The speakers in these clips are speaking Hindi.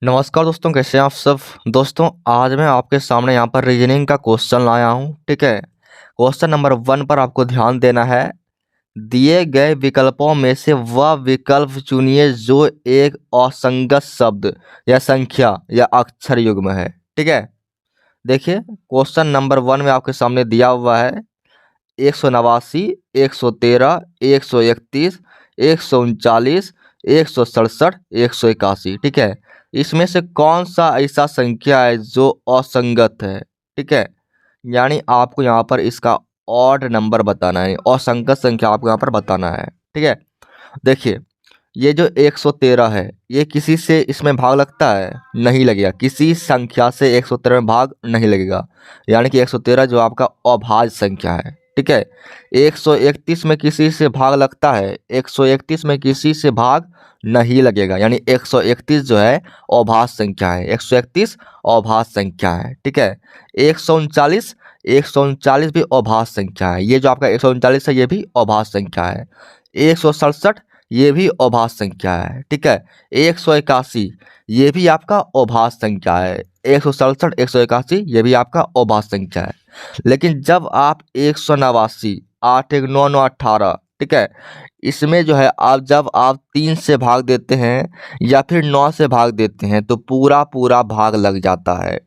नमस्कार दोस्तों, कैसे हैं आप सब। दोस्तों आज मैं आपके सामने यहाँ पर रीजनिंग का क्वेश्चन लाया हूँ। ठीक है, क्वेश्चन नंबर 1 पर आपको ध्यान देना है। दिए गए विकल्पों में से वह विकल्प चुनिए जो एक असंगत शब्द या संख्या या अक्षर युग्म है। ठीक है, देखिए क्वेश्चन नंबर 1 में आपके सामने दिया हुआ है 189, 113, 131, 139, 167, 181। ठीक है, इसमें से कौन सा ऐसा संख्या है जो असंगत है। ठीक है, यानी आपको यहाँ पर इसका ऑड नंबर बताना है, असंगत संख्या आपको यहाँ पर बताना है। ठीक है, देखिए ये जो 113 है, ये किसी से इसमें भाग लगता है? नहीं लगेगा, किसी संख्या से 113 में भाग नहीं लगेगा, यानी कि 113 जो आपका अभाज्य संख्या है। ठीक है, 131 में किसी से भाग लगता है? 131 में किसी से भाग नहीं लगेगा, यानी 131 जो है अभाज्य संख्या है, 131 अभाज्य संख्या है। ठीक है, 139, 139 भी अभाज्य संख्या है, ये जो आपका 139 है ये भी अभाज्य संख्या है। 167 ये भी अभाज्य संख्या है। ठीक है, 181 ये भी आपका अभाज्य संख्या है। 167, 181 ये भी आपका अभाज्य संख्या है। लेकिन जब आप 189, 8 1 9 9 18, ठीक है, इसमें जो है आप जब आप 3 से भाग देते हैं या फिर 9 से भाग देते हैं तो पूरा पूरा भाग लग जाता है।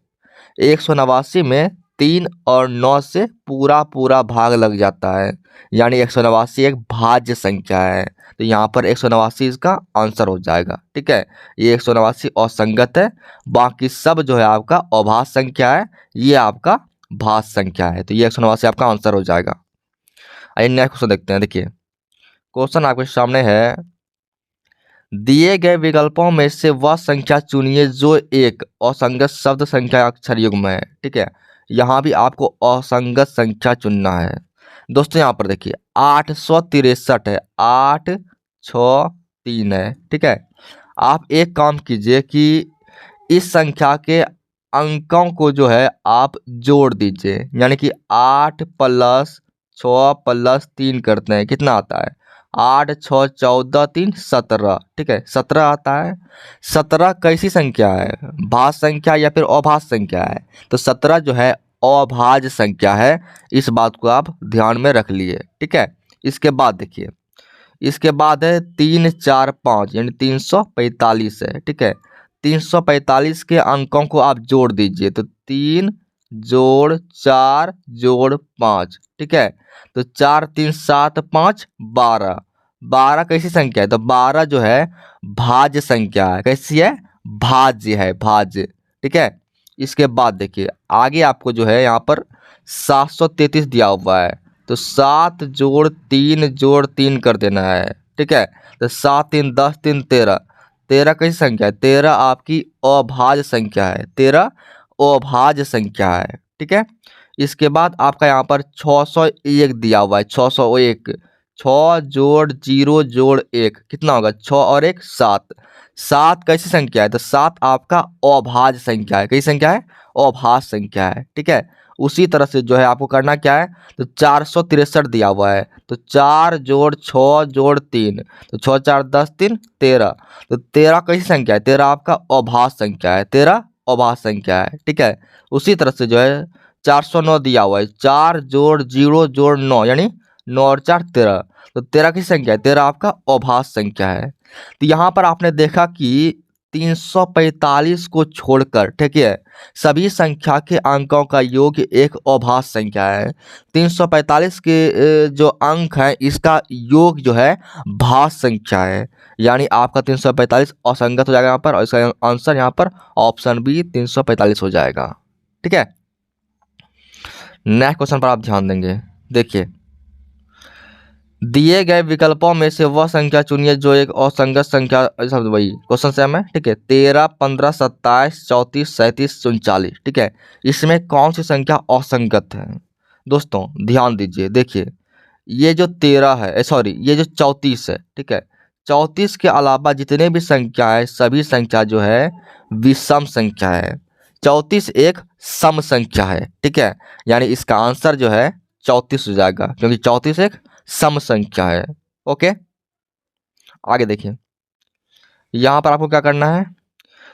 189 में 3 और 9 से पूरा पूरा भाग लग जाता है, यानी 189 एक भाज्य संख्या है। तो यहाँ पर 189 इसका आंसर हो जाएगा। ठीक है, ये 189 असंगत है, बाकी सब जो है आपका अभाज्य संख्या है, ये आपका भाज्य संख्या है। तो ये 189 आपका आंसर हो जाएगा। आइए नेक्स्ट क्वेश्चन देखते हैं। देखिए क्वेश्चन आपके सामने है, दिए गए विकल्पों में से वह संख्या चुनिए जो एक असंगत शब्द संख्या अक्षर युग्म है। ठीक है, यहाँ भी आपको असंगत संख्या चुनना है। दोस्तों यहाँ पर देखिए 863 है, 863 है। ठीक है, आप एक काम कीजिए कि इस संख्या के अंकों को जो है आप जोड़ दीजिए, यानी कि 8 + 6 + 3 करते हैं, कितना आता है? 8 6 14 3 17। ठीक है, 17 आता है। 17 कैसी संख्या है? भाज्य संख्या या फिर अभाज्य संख्या है? तो 17 जो है अभाज्य संख्या है, इस बात को आप ध्यान में रख लिए। ठीक है, इसके बाद देखिए, इसके बाद है 3 4 5 यानी 345 है। ठीक है, 345 के अंकों को आप जोड़ दीजिए, तो 3 जोड़ 4 जोड़ 5। ठीक है, तो 4 3 7 5 12। 12 कैसी संख्या है? तो 12 जो है भाज्य संख्या है। कैसी है? भाज्य है, भाज्य। ठीक है, इसके बाद देखिए आगे आपको जो है यहाँ पर 733 दिया हुआ है, तो 7 जोड़ 3 जोड़ 3 कर देना है। ठीक है, तो 7 3 10 3 13। 13 कैसी संख्या है? 13 आपकी अभाज्य संख्या है, 13 अभाज्य संख्या है। ठीक है, इसके बाद आपका यहाँ पर 601 दिया हुआ है, 601। 6 जोड़ 0 जोड़ 1 कितना होगा? 6 और 1 7। 7 कैसी संख्या है? तो 7 आपका अभाज्य संख्या है। कैसी संख्या है? अभाज्य संख्या है। ठीक है, उसी तरह से जो है आपको करना क्या है? तो 463 दिया हुआ है, तो 4 जोड़ 6 जोड़ 3, तो 6 4 10 3 13। तो 13 कैसी संख्या है? 13 आपका अभाज्य संख्या है, 13 अभाज्य संख्या है। ठीक है, उसी तरह से जो है 409 दिया हुआ है, 4 जोड़ 0 जोड़ 9 यानी 9 और 4 13। तो 13 की संख्या है? 13 आपका अभाज्य संख्या है। तो यहाँ पर आपने देखा कि 345 को छोड़कर, ठीक है, सभी संख्या के अंकों का योग एक अभाज्य संख्या है। 345 के जो अंक हैं इसका योग जो है भाज्य संख्या है, यानी आपका 345 असंगत हो जाएगा यहाँ पर, और इसका आंसर यहाँ पर ऑप्शन बी 345 हो जाएगा। ठीक है, नेक्स्ट क्वेश्चन पर आप ध्यान देंगे। देखिए दिए गए विकल्पों में से वह संख्या चुनिए जो एक असंगत संख्या, शब्द वही क्वेश्चन सेम है। ठीक है, 13 15 27 34 37 39। ठीक है, इसमें कौन सी संख्या असंगत है? दोस्तों ध्यान दीजिए, देखिए ये जो 13 है, सॉरी ये जो 34 है, ठीक है, 34 के अलावा जितने भी संख्या है सभी संख्या जो है विषम संख्या है। 34 एक सम संख्या है। ठीक है, यानी इसका आंसर जो है 34 हो जाएगा, क्योंकि 34 एक सम संख्या है। ओके, आगे देखिए यहाँ पर आपको क्या करना है,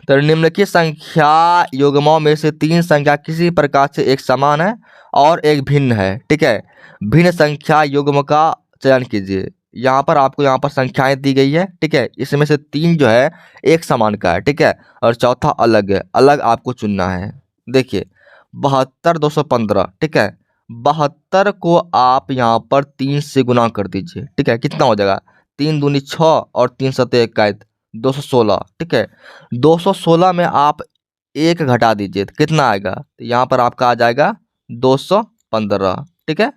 तो निम्नलिखित संख्या युग्मों में से तीन संख्या किसी प्रकार से एक समान है और एक भिन्न है। ठीक है, भिन्न संख्या युग्म का चयन कीजिए। यहाँ पर आपको यहाँ पर संख्याएं दी गई है। ठीक है, इसमें से तीन जो है एक समान का है। ठीक है, और चौथा अलग है, अलग आपको चुनना है। देखिए 72,215। ठीक है, 72 को आप यहाँ पर 3 से गुना कर दीजिए। ठीक है, कितना हो जाएगा, 3 दूनी 6 और 3 सत्ते 21, 216। ठीक है, 216 में आप एक घटा दीजिए तो कितना आएगा, तो यहाँ पर आपका आ जाएगा 215। ठीक है,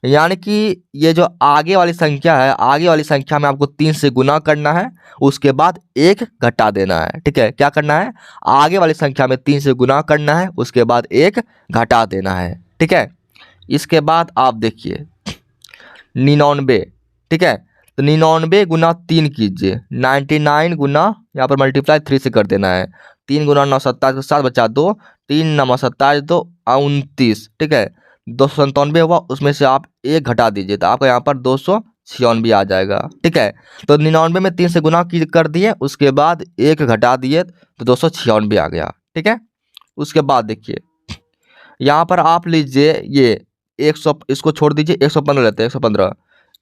यानी कि ये जो आगे वाली संख्या है, आगे वाली संख्या में आपको 3 से गुना करना है, उसके बाद एक घटा देना है। ठीक है, क्या करना है, आगे वाली संख्या में 3 से गुना करना है, उसके बाद एक घटा देना है। ठीक है, इसके बाद आप देखिए 99। ठीक है, तो 99 गुना 3 कीजिए, 99 गुना यहाँ पर मल्टीप्लाई 3 से कर देना है। 3 गुना 9 27, 7 बचा 2, 3 9 27 2 29। ठीक है, 297 हुआ, उसमें से आप एक घटा दीजिए तो आपका यहाँ पर 296 आ जाएगा। ठीक है, तो 99 में 3 से गुना कर दिए, उसके बाद एक घटा दिए तो 296 आ गया। ठीक है, उसके बाद देखिए यहाँ पर आप लीजिए ये 100, इसको छोड़ दीजिए, 115 लेते हैं। 115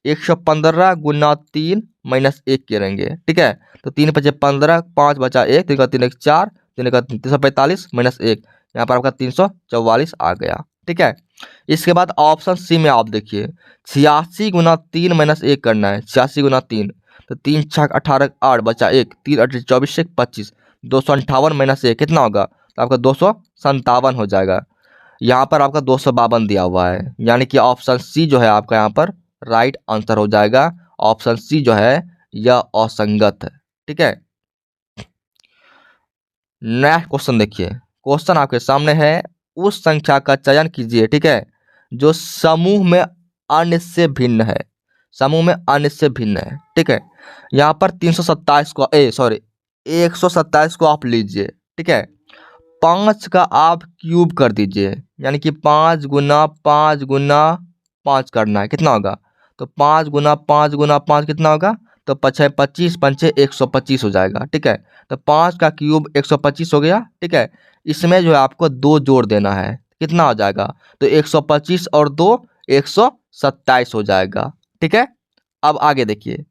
115 गुना 3 माइनस 1 करेंगे। ठीक है, तो 3 बचे 15, 5 बचा 1, 3 का 3 1 4, 3 का 345 माइनस 1, यहाँ पर आपका 344 आ गया। ठीक है, इसके बाद ऑप्शन सी में आप देखिए 86 गुना 3 माइनस 1 करना है। 86 गुना 3, तो 3 6 18 8 बचा 1, 3 8 24 25, 258 माइनस 1 कितना होगा, तो आपका 257 हो जाएगा। यहाँ पर आपका 252 दिया हुआ है, यानी कि ऑप्शन सी जो है आपका यहाँ पर राइट आंसर हो जाएगा। ऑप्शन सी जो है यह असंगत है। ठीक है, नेक्स्ट क्वेश्चन देखिए, क्वेश्चन आपके सामने है, उस संख्या का चयन कीजिए। ठीक है, जो समूह में अन्य से भिन्न है, समूह में अन्य से भिन्न है। ठीक है, यहाँ पर 327 को 127 को आप लीजिए। ठीक है, 5 का आप क्यूब कर दीजिए, यानी कि 5 गुना 5 गुना 5 करना है, कितना होगा, तो 5 गुना 5 गुना 5 कितना होगा, तो 5 25 पंचे 125 हो जाएगा। ठीक है, तो 5 का क्यूब 125 हो गया। ठीक है, इसमें जो है आपको 2 जोड़ देना है, कितना हो जाएगा, तो 125 और 2 127 हो जाएगा। ठीक है, अब आगे देखिए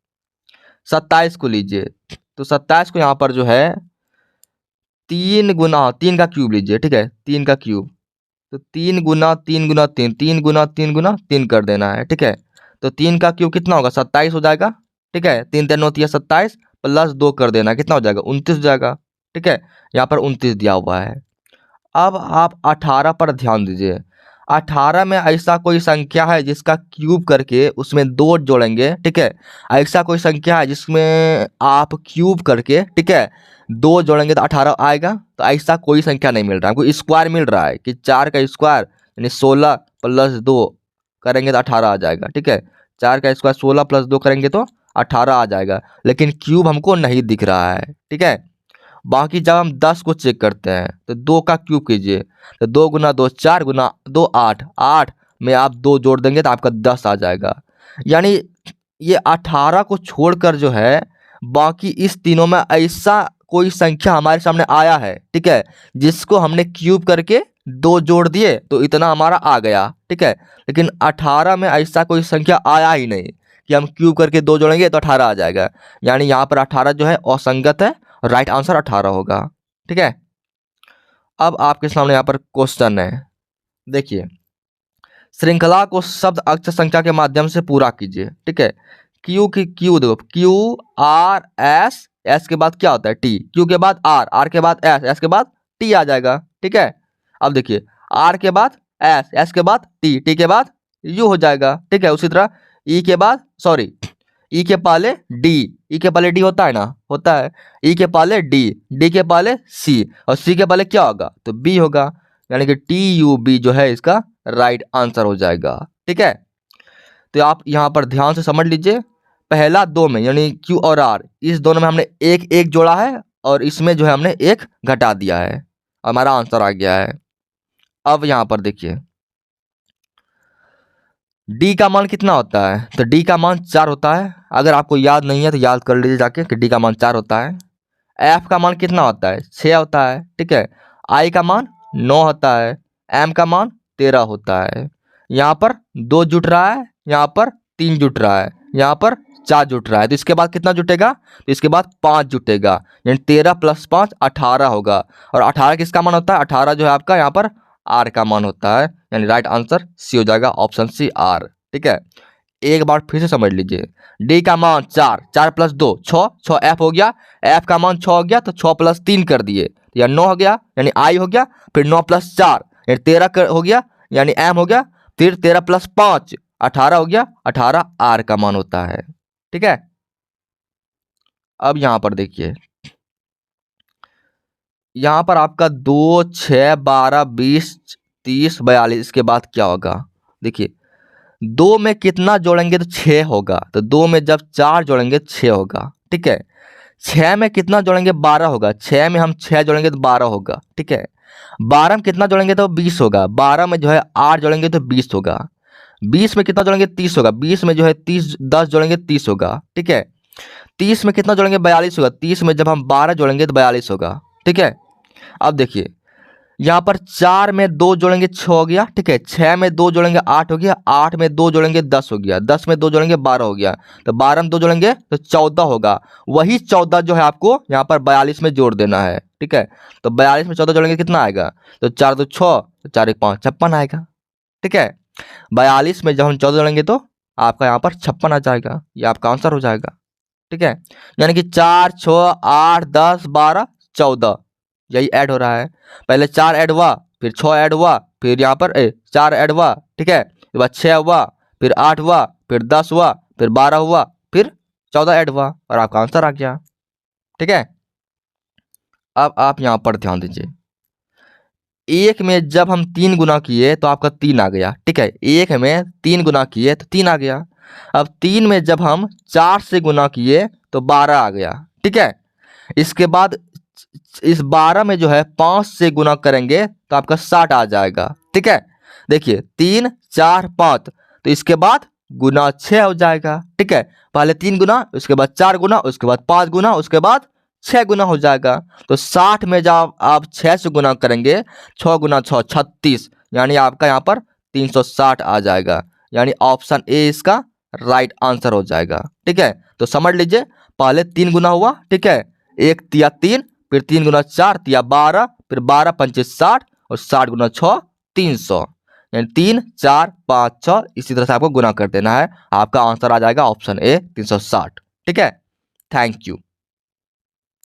27 को लीजिए, तो 27 को यहाँ पर जो है 3 गुना 3 का क्यूब लीजिए। ठीक है, 3 का क्यूब, तो 3 गुना 3 गुना 3, 3 गुना 3 गुना 3 कर देना है। ठीक है, तो 3 का क्यूब कितना होगा, 27 हो जाएगा। ठीक है, 3 3 9 27 प्लस 2 कर देना है, कितना हो जाएगा, 29 हो जाएगा। ठीक है, यहाँ पर 29 दिया हुआ है। अब आप 18 पर ध्यान दीजिए। 18 में ऐसा कोई संख्या है जिसका क्यूब करके उसमें 2 जोड़ेंगे। ठीक है, ऐसा कोई संख्या है जिसमें आप क्यूब करके, ठीक है, 2 जोड़ेंगे तो 18 आएगा, तो ऐसा कोई संख्या नहीं मिल रहा है। हमको स्क्वायर मिल रहा है कि 4 का स्क्वायर यानी 16 प्लस 2 करेंगे तो 18 आ जाएगा। ठीक है, 4 का स्क्वायर 16 प्लस 2 करेंगे तो 18 आ जाएगा, लेकिन क्यूब हमको नहीं दिख रहा है। ठीक है, बाकी जब हम 10 को चेक करते हैं तो 2 का क्यूब कीजिए, तो 2 गुना 2 4 गुना 2 8, 8 में आप 2 जोड़ देंगे तो आपका 10 आ जाएगा। यानी ये 18 को छोड़कर जो है बाकी इस तीनों में ऐसा कोई संख्या हमारे सामने आया है, ठीक है, जिसको हमने क्यूब करके 2 जोड़ दिए तो इतना हमारा आ गया। ठीक है, लेकिन 18 में ऐसा कोई संख्या आया ही नहीं कि हम क्यूब करके 2 जोड़ेंगे तो 18 आ जाएगा, यानी यहाँ पर 18 जो है असंगत है, राइट आंसर 18 होगा। ठीक है, अब आपके सामने यहाँ पर क्वेश्चन है, देखिए श्रृंखला को शब्द अक्षर संख्या के माध्यम से पूरा कीजिए। ठीक है, क्यू की क्यू देखो, क्यू आर एस, एस के बाद क्या होता है टी, क्यू के बाद आर, आर के बाद एस, एस के बाद टी आ जाएगा। ठीक है, अब देखिए आर के बाद एस, एस के बाद टी, टी के बाद यू हो जाएगा। ठीक है, उसी तरह ई के बाद सॉरी ई के पहले डी, ई के पहले डी होता है ना, होता है, ई के पहले डी, डी के पहले सी और सी के पहले क्या होगा, तो बी होगा, यानी कि टी यू बी जो है इसका राइट आंसर हो जाएगा। ठीक है, तो आप यहाँ पर ध्यान से समझ लीजिए, पहला 2 में यानी क्यू और आर, इस दोनों में हमने एक एक जोड़ा है और इसमें जो है हमने एक घटा दिया है, हमारा आंसर आ गया है। अब यहाँ पर देखिए डी का मान कितना होता है, तो डी का मान 4 होता है। अगर आपको याद नहीं है तो याद कर लीजिए जाके कि डी का मान 4 होता है। एफ का मान कितना होता है 6 होता है, ठीक है। आई का मान 9 होता है, एम का मान 13 होता है। यहाँ पर 2 जुट रहा है, यहाँ पर 3 जुट रहा है, यहाँ पर 4 जुट रहा है, तो इसके बाद कितना जुटेगा, तो इसके बाद 5 जुटेगा, यानी 13 + 5 18 होगा। और 18 किसका मान होता है, 18 जो है आपका यहाँ पर आर का मान होता है, यानी राइट आंसर सी हो जाएगा, ऑप्शन सी आर, ठीक है। एक बार फिर से समझ लीजिए, डी का मान 4, 4 + 2 6, 6 एफ हो गया, एफ का मान 6 हो गया तो 6 + 3 कर दिए, या 9 हो गया, यानी आई हो गया, फिर 9 + 4 यानी 13 हो गया, यानी एम हो गया, फिर 13 + 5 18 हो गया, 18 आर का मान होता है, ठीक है। अब यहां पर देखिए, यहां पर आपका 2 6 12 20 30 42, इसके बाद क्या होगा, देखिए 2 में कितना जोड़ेंगे तो 6 होगा, तो 2 में जब 4 जोड़ेंगे 6 होगा, ठीक है। 6 में कितना जोड़ेंगे 12 होगा, 6 में हम 6 जोड़ेंगे तो 12 होगा, ठीक है। 12 में कितना जोड़ेंगे तो 20 होगा, 12 में जो है 8 जोड़ेंगे तो 20 होगा। 20 में कितना जोड़ेंगे 30 होगा, 20 में जो है 30 10 जोड़ेंगे 30 होगा, ठीक है। 30 में कितना जोड़ेंगे 42 होगा, 30 में जब हम 12 जोड़ेंगे तो 42 होगा, ठीक है। अब देखिए यहाँ पर 4 में 2 जोड़ेंगे 6 हो गया, ठीक है। 6 में 2 जोड़ेंगे 8 हो गया, 8 में 2 जोड़ेंगे 10 हो गया, 10 में 2 जोड़ेंगे 12 हो गया, तो 12 में 2 जोड़ेंगे तो 14 होगा। वही 14 जो है आपको यहाँ पर 42 में जोड़ देना है, ठीक है। तो 42 में 14 जोड़ेंगे कितना आएगा, तो 4 2 6, 4 1 5 56 आएगा, ठीक है। 42 में जब हम 14 जोड़ेंगे तो आपका यहाँ पर 56 आ जाएगा, ये आपका आंसर हो जाएगा, ठीक है। यानी कि 4 6 8 10 12 14 यही ऐड हो रहा है। पहले 4 ऐड हुआ, फिर 6 ऐड हुआ, फिर यहाँ पर 4 ऐड हुआ, ठीक है। उसके बाद 6 हुआ, फिर 8 हुआ, फिर 10 हुआ, फिर 12 हुआ, फिर 14 ऐड हुआ, और आपका आंसर आ गया, ठीक है। अब आप यहाँ पर ध्यान दीजिए, एक में जब हम 3 गुना किए तो आपका 3 आ गया, ठीक है। एक में 3 गुना किए तो 3 आ गया। अब 3 में जब हम 4 से गुना किए तो 12 आ गया, ठीक है। इसके बाद इस 12 में जो है 5 से गुना करेंगे तो आपका 60 आ जाएगा, ठीक है। देखिए 3 4 5, तो इसके बाद गुना 6 हो जाएगा, ठीक है। पहले 3 गुना, उसके बाद 4 गुना, उसके बाद 5 गुना, उसके बाद 6 गुना हो जाएगा। तो 60 में जब आप 6 से गुना करेंगे, 6 गुना 6 36, यानी आपका यहाँ पर 360 आ जाएगा, यानी ऑप्शन ए इसका राइट आंसर हो जाएगा, ठीक है। तो समझ लीजिए, पहले 3 गुना हुआ, ठीक है, 1 तिया 3, फिर 3 गुना 4 तिया 12, फिर 12 पंचे 60, और 60 गुना 6 300, यानी 3 4 5 6, इसी तरह से आपको गुना कर देना है, आपका आंसर आ जाएगा ऑप्शन ए 360, ठीक है। Thank you.